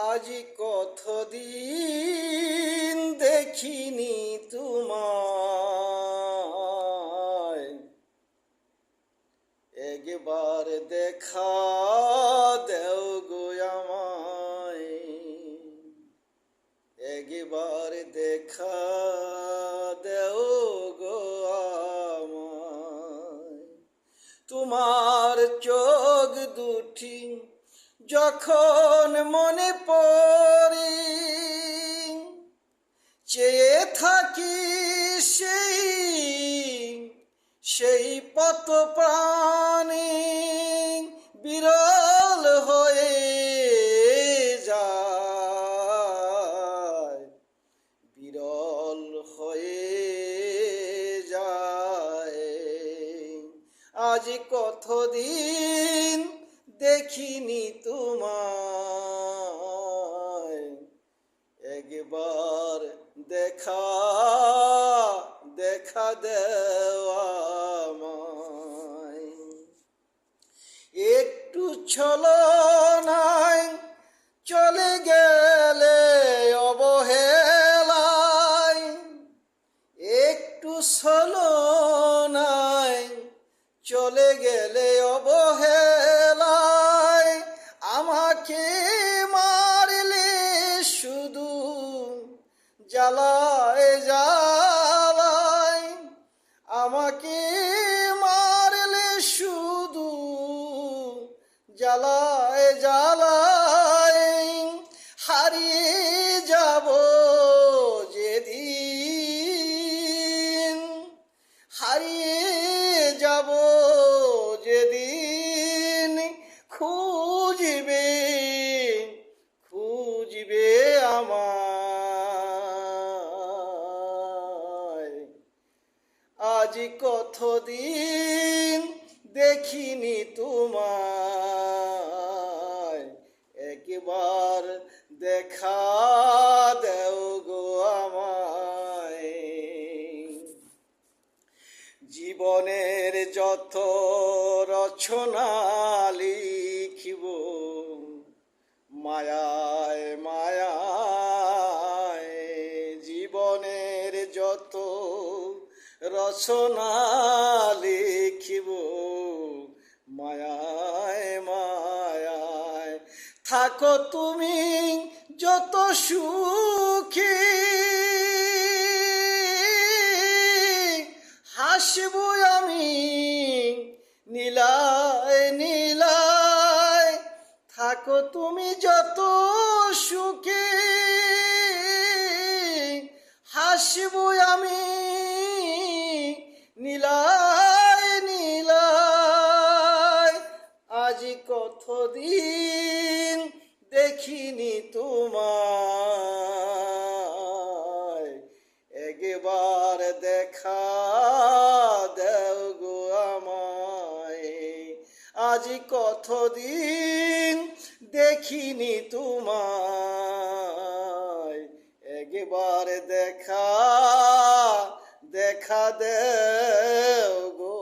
আজ কতদিন দেখিনি তোমায়, একবার দেখা দেও গো আমায়, একবার দেখা দেও গো আমায়। তোমার চোখ দুটি যখন মনে পড়ে, চেয়ে থাকি সেই পত প্রাণে, বিরল হয়ে যায়, বিরল হয়ে যায়। আজ কতদিন দেখিনি তোমায়, একবার দেখা দেওয়া আমায়। একটু ছলনায় চলে গেলে অবহেলায়, একটু ছলনায় চলে গেলে অবহেলায়, আমাকে মারলে শুধু জ্বালায় জ্বালায়, আমাকে মারলে শুধু জ্বালায় জ্বালায়। হারিয়ে যাব যেদিন, হারিয়ে যাব যেদিন, খুঁজবে খুঁজবে আমায়। আজ কতদিন দেখিনি তোমায়, একবার দেখা দেও গো আমায়। জীবনের যত রচনা লিখিব, মায়ায় মায়ায়, জীবনের যত রচনা লিখিব, মায়ায় মায়ায়। থাকো তুমি যত সুখী, হাসবো আমি নীলায় নীলায়। থাকো তুমি যত সুখী, হাসবো আমি নীলায় নীলায়। আজ কতদিন দেখিনি তোমায়, একবার দেখা দেও গো আমায়। আজ কতদিন দেখিনি তোমায়, একবার দেখা দেও গো